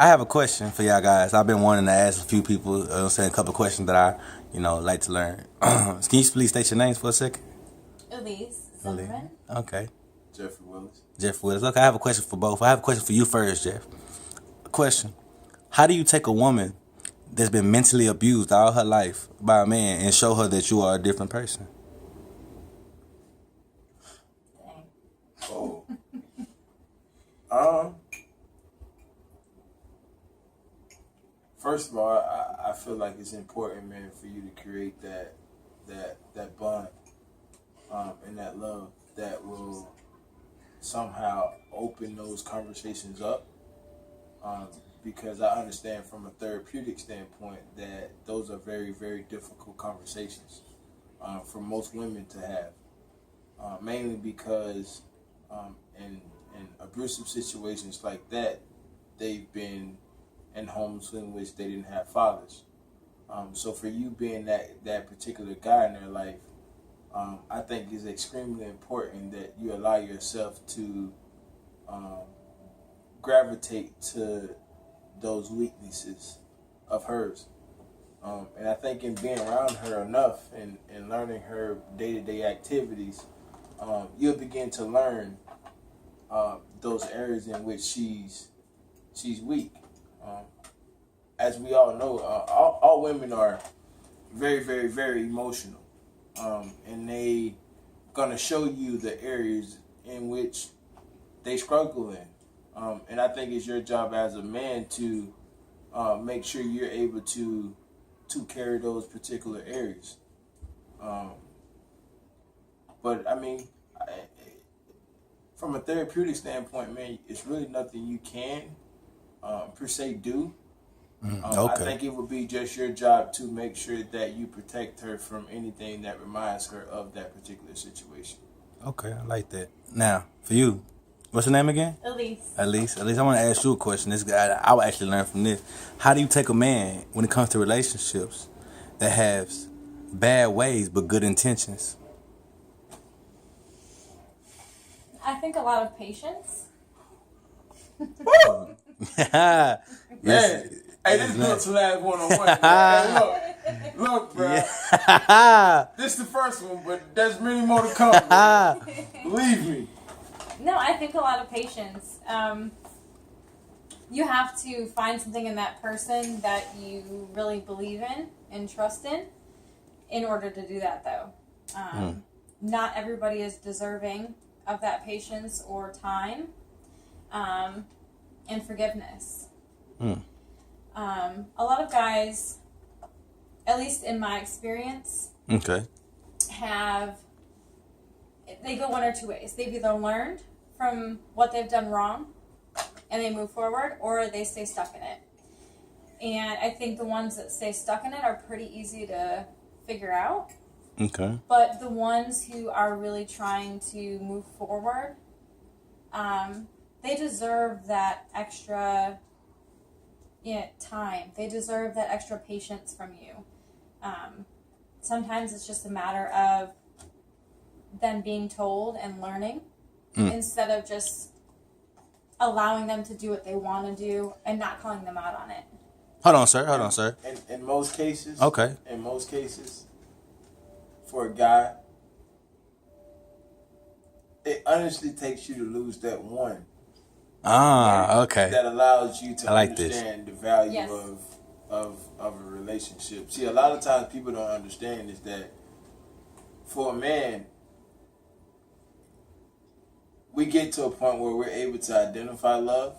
I have a question for y'all guys. I've been wanting to ask a few people, saying a couple of questions that I, like to learn. Can you please state your names for a second? Elise Elise. Zimmerman. Okay. Jeffrey Willis. Jeff Willis. Okay, I have a question for both. I have a question for you first, Jeff. Question. How do you take a woman that's been mentally abused all her life by a man and show her that you are a different person? Dang. Oh. First of all, I feel like it's important, man, for you to create that bond, and that love that will somehow open those conversations up. Because I understand from a therapeutic standpoint that those are very, very difficult conversations for most women to have, mainly because in abusive situations like that, they've been in homes in which they didn't have fathers. So for you being that particular guy in their life, I think it's extremely important that you allow yourself to gravitate to those weaknesses of hers. And I think in being around her enough and learning her day-to-day activities, you'll begin to learn those areas in which she's weak. As we all know, all women are very, very, very emotional. And they gonna show you the areas in which they struggle in. And I think it's your job as a man to make sure you're able to carry those particular areas. But I mean, from a therapeutic standpoint, man, it's really nothing you can per se do. Okay. I think it would be just your job to make sure that you protect her from anything that reminds her of that particular situation. Okay, I like that. Now, for you, what's your name again? Elise. Elise, I want to ask you a question. This guy, I will actually learn from this. How do you take a man when it comes to relationships that has bad ways but good intentions? I think a lot of patience. Yes. Man, hey, this looks last one-on-one. Hey, look, bro. Yeah. This is the first one, but there's many more to come. Man. Believe me. No, I think a lot of patience. You have to find something in that person that you really believe in and trust in order to do that, though. Not everybody is deserving of that patience or time and forgiveness. A lot of guys, at least in my experience, Okay. they go one or two ways. They've either learned from what they've done wrong and they move forward, or they stay stuck in it. And I think the ones that stay stuck in it are pretty easy to figure out. Okay. But the ones who are really trying to move forward, they deserve that extra time. They deserve that extra patience from you. Sometimes it's just a matter of them being told and learning instead of just allowing them to do what they want to do and not calling them out on it. Hold on, sir. In most cases, Okay. In most cases, for a guy, it honestly takes you to lose that one. Okay. That allows you to like understand the value Yes. of a relationship. See, a lot of times people don't understand is that for a man, we get to a point where we're able to identify love,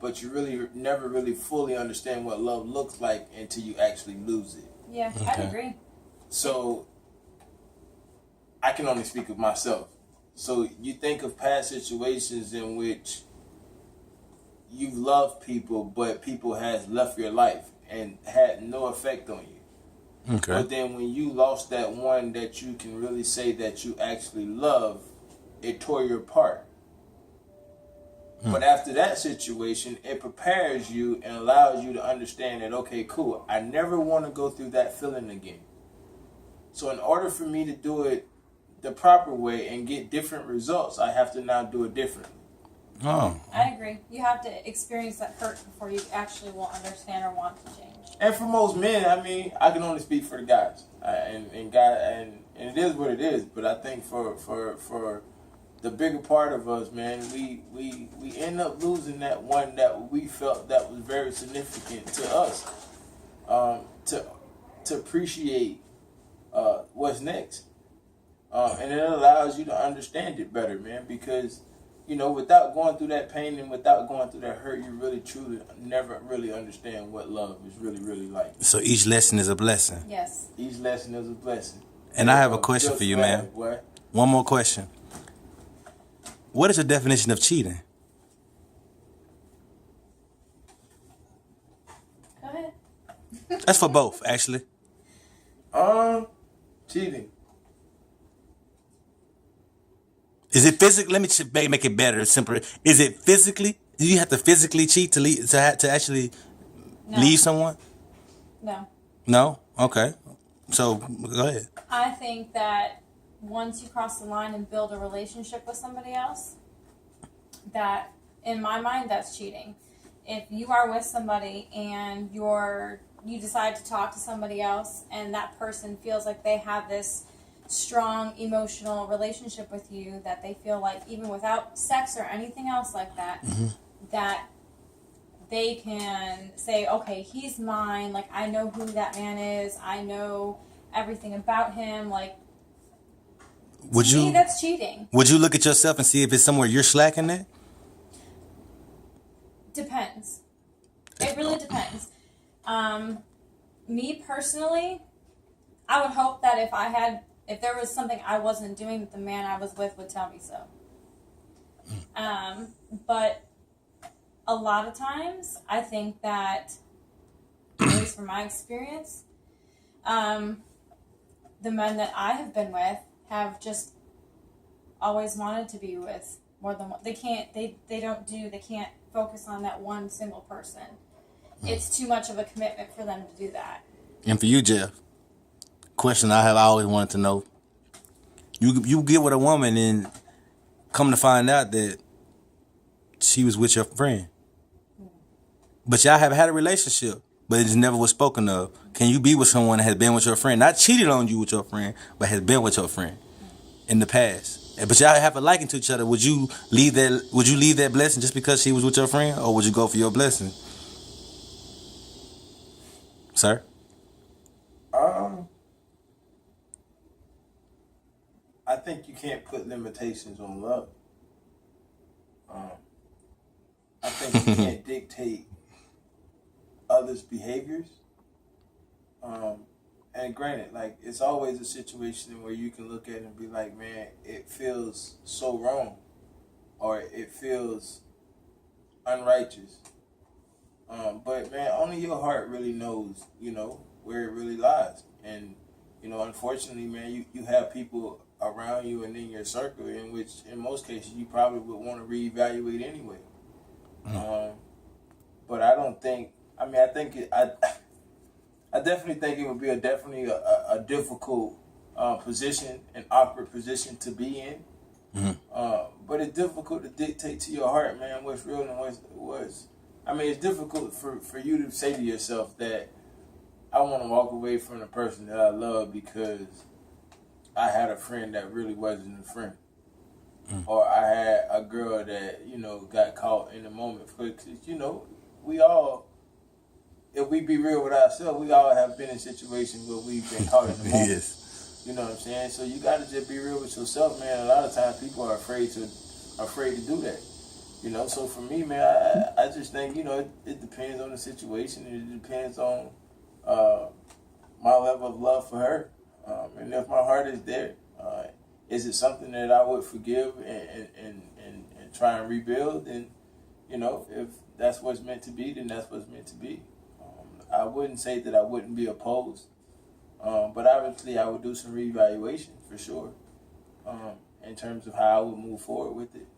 but you really never really fully understand what love looks like until you actually lose it. Yeah, Okay. I'd agree. So I can only speak of myself. So you think of past situations in which you've loved people, but people has left your life and had no effect on you. Okay. But then when you lost that one that you can really say that you actually love, it tore you apart. But after that situation, it prepares you and allows you to understand that, okay, cool, I never want to go through that feeling again. So in order for me to do it the proper way and get different results, I have to now do it differently. Oh. I agree. You have to experience that hurt before you actually will understand or want to change. And for most men, I mean, I can only speak for the guys, and it is what it is. But I think for the bigger part of us, man, we end up losing that one that we felt that was very significant to us, to appreciate what's next, and it allows you to understand it better, man, because. You know, without going through that pain and without going through that hurt, you really, truly never really understand what love is really, really like. So each lesson is a blessing. Yes. Each lesson is a blessing. And I have a question for you, man. What? One more question. What is your definition of cheating? Go ahead. That's for both, actually. Cheating. Is it physically? Let me make it better, simpler. Is it physically? Do you have to physically cheat to actually leave someone? No. No? Okay. So, go ahead. I think that once you cross the line and build a relationship with somebody else, that, in my mind, that's cheating. If you are with somebody and you decide to talk to somebody else and that person feels like they have this strong emotional relationship with you, that they feel like even without sex or anything else like that, that they can say, okay, he's mine, like I know who that man is, I know everything about him, like to me, that's cheating. Would you look at yourself and see if it's somewhere you're slacking at? Depends. It really depends. Me personally, I would hope that if there was something I wasn't doing, that the man I was with would tell me so. But a lot of times, I think that, at least from my experience, the men that I have been with have just always wanted to be with more than one. They can't focus on that one single person. It's too much of a commitment for them to do that. And for you, Jeff, question I have always wanted to know. You get with a woman and come to find out that she was with your friend. But y'all have had a relationship, but it just never was spoken of. Can you be with someone that has been with your friend? Not cheated on you with your friend, but has been with your friend in the past. But y'all have a liking to each other. Would you leave that blessing just because she was with your friend, or would you go for your blessing? Sir? I think you can't put limitations on love. I think you can't dictate others' behaviors. And granted, like, it's always a situation where you can look at it and be like, man, it feels so wrong, or it feels unrighteous. But man, only your heart really knows, where it really lies. And, unfortunately, man, you have people around you and in your circle in which, in most cases, you probably would want to reevaluate anyway. But I don't think, I definitely think it would be a difficult position, an awkward position to be in. But it's difficult to dictate to your heart, man, what's real and what's. It's difficult for you to say to yourself that I want to walk away from the person that I love because I had a friend that really wasn't a friend. Or I had a girl that, got caught in the moment. Because, we all, if we be real with ourselves, we all have been in situations where we've been caught in the moment. Yes. You know what I'm saying? So you got to just be real with yourself, man. A lot of times people are afraid to do that. So for me, man, I just think, it depends on the situation. It depends on my level of love for her. And if my heart is there, is it something that I would forgive and try and rebuild? And, if that's what's meant to be, then that's what's meant to be. I wouldn't say that I wouldn't be opposed. But obviously I would do some reevaluation for sure, in terms of how I would move forward with it.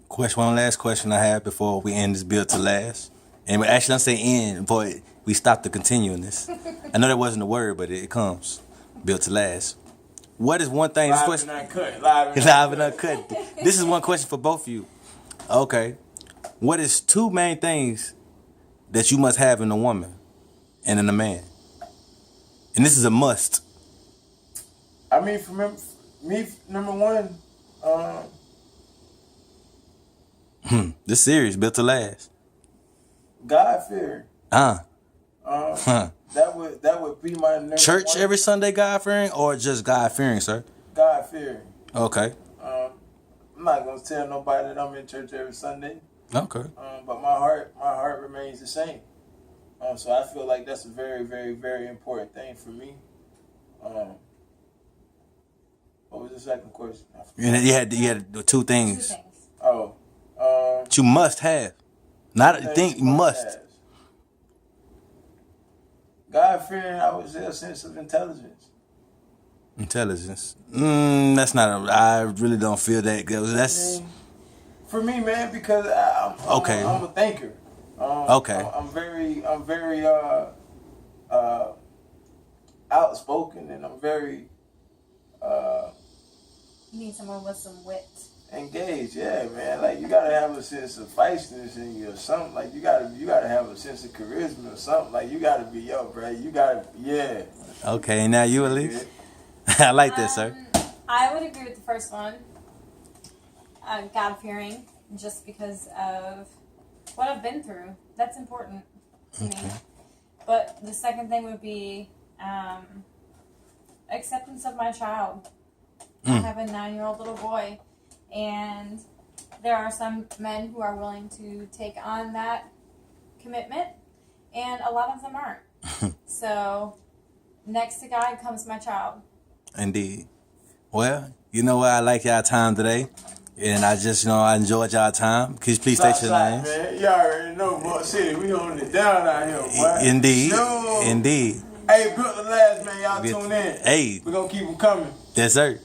One last question I have before we end this build to last. And actually, I'm saying end, boy, we stopped the continuing this. I know that wasn't a word, but it comes. Built to last. What is one thing? Live and uncut. Live and uncut. This is one question for both of you. Okay. What is two main things that you must have in a woman and in a man? And this is a must. I mean, for me, number one, This series built to last. God fearing. Huh. That would be my number Church one. every Sunday, God fearing, or just God fearing, sir? God fearing. Okay. I'm not gonna tell nobody that I'm in church every Sunday. Okay. But my heart remains the same. So I feel like that's a very, very, very important thing for me. What was the second question? You had the two things. Two things. Oh, That you must have. Not a thing, you must. have. God fearing, I would say a sense of intelligence. Intelligence. That's not. I really don't feel that. That's For me, man, because Okay. I'm a thinker. Okay. I'm very outspoken, and I'm very You need someone with some wit. engaged. Yeah, man. Like you gotta have a sense of feistiness in you or something. Like you gotta have a sense of charisma or something. Like you gotta be bro. You gotta Okay. Now you, Elise. I like that, sir. I would agree with the first one. God fearing, just because of what I've been through. That's important to me. But the second thing would be acceptance of my child. I have a 9-year-old little boy, and there are some men who are willing to take on that commitment, and a lot of them aren't. So, next to God comes my child. Indeed. Well, you know what? I like y'all time today. And I just, I enjoyed y'all time. Could you please state your names? Man. Y'all already know, boy. City, we holding it down out here, boy. Indeed. No. Indeed. Hey, built the last, man. Y'all tune in. Hey. We're gonna keep them coming. Yes, sir.